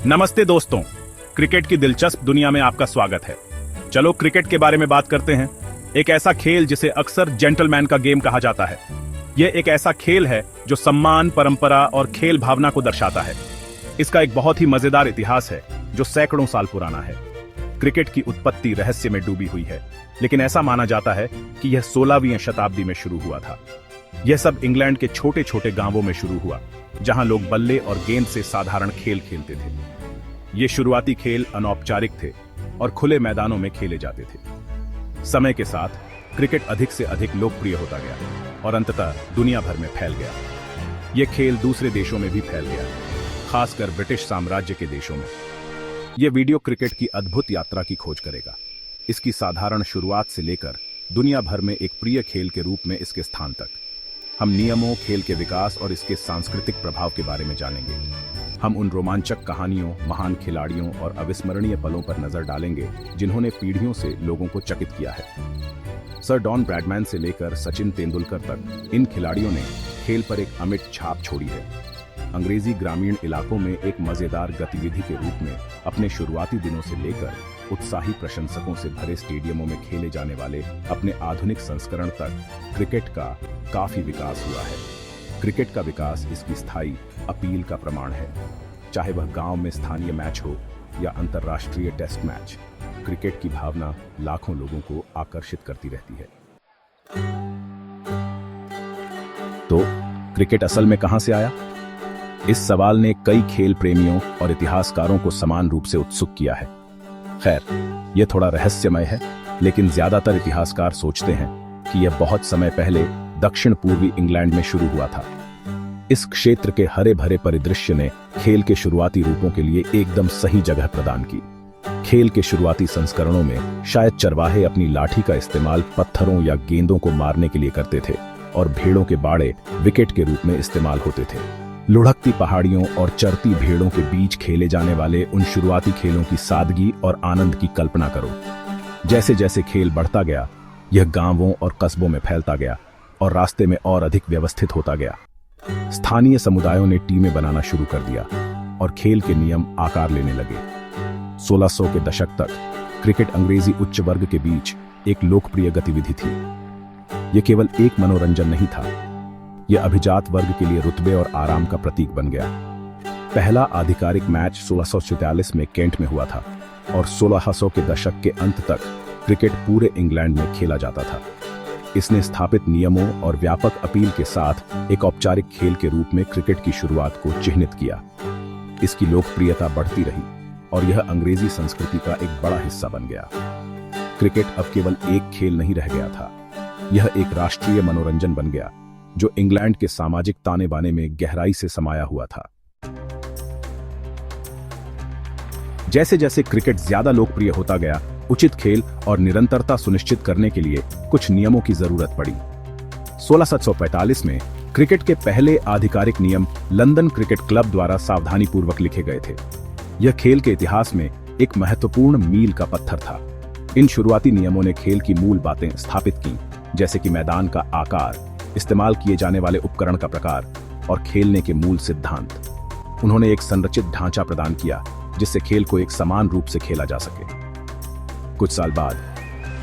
नमस्ते दोस्तों, क्रिकेट की दिलचस्प दुनिया में आपका स्वागत है। चलो क्रिकेट के बारे में बात करते हैं। एक ऐसा खेल जिसे अक्सर जेंटलमैन का गेम कहा जाता है। यह एक ऐसा खेल है जो सम्मान, परंपरा और खेल भावना को दर्शाता है। इसका एक बहुत ही मजेदार इतिहास है जो सैकड़ों साल पुराना है। क्रिकेट की उत्पत्ति रहस्य में डूबी हुई है, लेकिन ऐसा माना जाता है कि यह 16वीं शताब्दी में शुरू हुआ था। यह सब इंग्लैंड के छोटे छोटे गांवों में शुरू हुआ, जहां लोग बल्ले और गेंद से साधारण खेल खेलते थे। ये शुरुआती खेल अनौपचारिक थे और खुले मैदानों में खेले जाते थे। समय के साथ क्रिकेट अधिक से अधिक लोकप्रिय होता गया और अंततः दुनिया भर में फैल गया। यह खेल दूसरे देशों में भी फैल गया, खासकर ब्रिटिश साम्राज्य के देशों में। यह वीडियो क्रिकेट की अद्भुत यात्रा की खोज करेगा, इसकी साधारण शुरुआत से लेकर दुनिया भर में एक प्रिय खेल के रूप में इसके स्थान तक। हम नियमों, खेल के विकास और इसके सांस्कृतिक प्रभाव के बारे में जानेंगे। हम उन रोमांचक कहानियों, महान खिलाड़ियों और अविस्मरणीय पलों पर नजर डालेंगे जिन्होंने पीढ़ियों से लोगों को चकित किया है। सर डॉन ब्रैडमैन से लेकर सचिन तेंदुलकर तक इन खिलाड़ियों ने खेल पर एक अमिट छाप छोड़ी है। अंग्रेजी ग्रामीण इलाकों में एक मजेदार गतिविधि के रूप में अपने शुरुआती दिनों से लेकर उत्साही प्रशंसकों से भरे स्टेडियमों में खेले जाने वाले अपने आधुनिक संस्करण तक क्रिकेट का काफी विकास हुआ है। क्रिकेट का विकास इसकी स्थायी अपील का प्रमाण है। चाहे वह गांव में स्थानीय मैच हो या अंतर्राष्ट्रीय टेस्ट मैच, क्रिकेट की भावना लाखों लोगों को आकर्षित करती रहती है। तो क्रिकेट असल में कहां से आया? इस सवाल ने कई खेल प्रेमियों और इतिहासकारों को समान रूप से उत्सुक किया है। खैर, यह थोड़ा रहस्यमय है, लेकिन ज्यादातर इतिहासकार सोचते हैं कि यह बहुत समय पहले दक्षिण पूर्वी इंग्लैंड में शुरू हुआ था। इस क्षेत्र के हरे भरे परिदृश्य ने खेल के शुरुआती रूपों के लिए एकदम सही जगह प्रदान की। खेल के शुरुआती संस्करणों में शायद चरवाहे अपनी लाठी का इस्तेमाल पत्थरों या गेंदों को मारने के लिए करते थे और भेड़ों के बाड़े विकेट के रूप में इस्तेमाल होते थे। लुढ़कती पहाड़ियों और चरती भेड़ों के बीच खेले जाने वाले उन शुरुआती खेलों की सादगी और आनंद की कल्पना करो। जैसे जैसे खेल बढ़ता गया, यह गांवों और कस्बों में फैलता गया और रास्ते में और अधिक व्यवस्थित होता गया। स्थानीय समुदायों ने टीमें बनाना शुरू कर दिया और खेल के नियम आकार लेने लगे। 1600 के दशक तक क्रिकेट अंग्रेजी उच्च वर्ग के बीच एक लोकप्रिय गतिविधि थी। यह केवल एक मनोरंजन नहीं था, यह अभिजात वर्ग के लिए रुतबे और आराम का प्रतीक बन गया। पहला आधिकारिक मैच 1646 में केंट में हुआ था और 1600 के दशक के अंत तक क्रिकेट पूरे इंग्लैंड में खेला जाता था। इसने स्थापित नियमों और व्यापक अपील के साथ एक औपचारिक खेल के रूप में क्रिकेट की शुरुआत को चिह्नित किया। इसकी लोकप्रियता बढ़ती रही और यह अंग्रेजी संस्कृति का एक बड़ा हिस्सा बन गया। क्रिकेट अब केवल एक खेल नहीं रह गया था, यह एक राष्ट्रीय मनोरंजन बन गया जो इंग्लैंड के सामाजिक ताने बाने में गहराई से समाया हुआ था। जैसे जैसे क्रिकेट ज्यादा लोकप्रिय होता गया, उचित खेल और निरंतरता सुनिश्चित करने के लिए कुछ नियमों की जरूरत पड़ी। 1645 में क्रिकेट के पहले आधिकारिक नियम लंदन क्रिकेट क्लब द्वारा सावधानीपूर्वक लिखे गए थे। यह खेल के इतिहास में एक महत्वपूर्ण मील का पत्थर था। इन शुरुआती नियमों ने खेल की मूल बातें स्थापित की, जैसे कि मैदान का आकार, इस्तेमाल किए जाने वाले उपकरण का प्रकार और खेलने के मूल सिद्धांत। उन्होंने एक संरचित ढांचा प्रदान किया जिससे खेल को एक समान रूप से खेला जा सके। कुछ साल बाद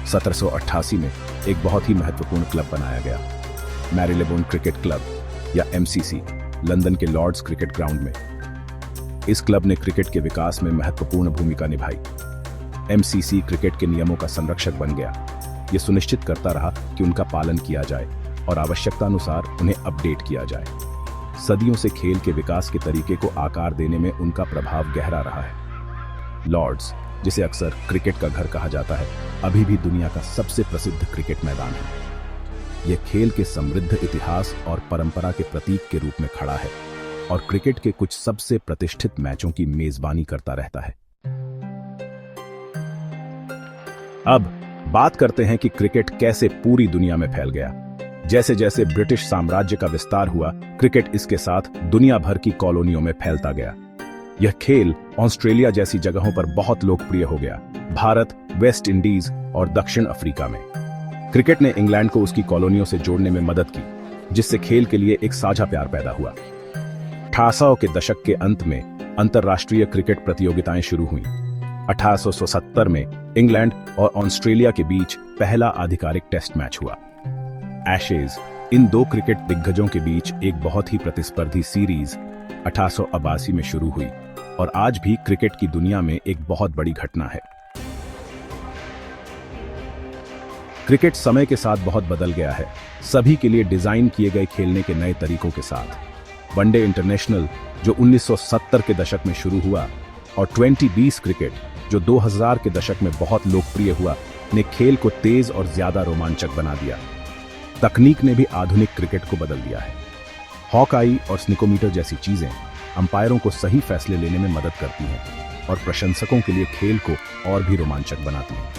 1788 में एक बहुत ही महत्वपूर्ण क्लब बनाया गया, मैरीलेबोन क्रिकेट क्लब या MCC, लंदन के लॉर्ड्स क्रिकेट ग्राउंड में। इस क्लब ने क्रिकेट के विकास में महत्वपूर्ण भूमिका निभाई। MCC क्रिकेट के नियमों का संरक्षक बन गया। यह सुनिश्चित करता रहा कि उनका पालन किया जाए और आवश्यकतानुसार उन्हें अपडेट किया जाए। सदियों से खेल के विकास के तरीके को आकार देने में उनका प्रभाव गहरा रहा है। लॉर्ड्स, जिसे अक्सर क्रिकेट का घर कहा जाता है, अभी भी दुनिया का सबसे प्रसिद्ध क्रिकेट मैदान है। यह खेल के समृद्ध इतिहास और परंपरा के प्रतीक के रूप में खड़ा है और क्रिकेट के कुछ सबसे प्रतिष्ठित मैचों की मेजबानी करता रहता है। अब बात करते हैं कि क्रिकेट कैसे पूरी दुनिया में फैल गया। जैसे जैसे ब्रिटिश साम्राज्य का विस्तार हुआ, क्रिकेट इसके साथ दुनिया भर की कॉलोनियों में फैलता गया। यह खेल ऑस्ट्रेलिया जैसी जगहों पर बहुत लोकप्रिय हो गया। भारत, वेस्ट इंडीज और दक्षिण अफ्रीका में क्रिकेट ने इंग्लैंड को उसकी कॉलोनियों से जोड़ने में मदद की, जिससे खेल के लिए एक साझा प्यार पैदा हुआ। 1800 के दशक के अंत में अंतर्राष्ट्रीय क्रिकेट प्रतियोगिताएं शुरू हुईं। 1870 में इंग्लैंड और ऑस्ट्रेलिया के बीच पहला आधिकारिक टेस्ट मैच हुआ। एशेज, इन दो क्रिकेट दिग्गजों के बीच एक बहुत ही प्रतिस्पर्धी सीरीज 1882 में शुरू हुई और आज भी क्रिकेट की दुनिया में एक बहुत बड़ी घटना है। क्रिकेट समय के साथ बहुत बदल गया है, सभी के लिए डिजाइन किए गए खेलने के नए तरीकों के साथ। वनडे इंटरनेशनल जो 1970 के दशक में शुरू हुआ और 2020 क्रिकेट जो 2000 के दशक में बहुत लोकप्रिय हुआ, ने खेल को तेज और ज्यादा रोमांचक बना दिया। तकनीक ने भी आधुनिक क्रिकेट को बदल दिया है। हॉक-आई और स्निकोमीटर जैसी चीजें अंपायरों को सही फैसले लेने में मदद करती हैं और प्रशंसकों के लिए खेल को और भी रोमांचक बनाती हैं।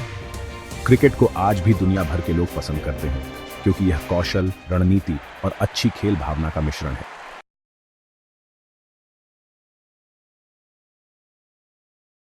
क्रिकेट को आज भी दुनिया भर के लोग पसंद करते हैं क्योंकि यह कौशल, रणनीति और अच्छी खेल भावना का मिश्रण है।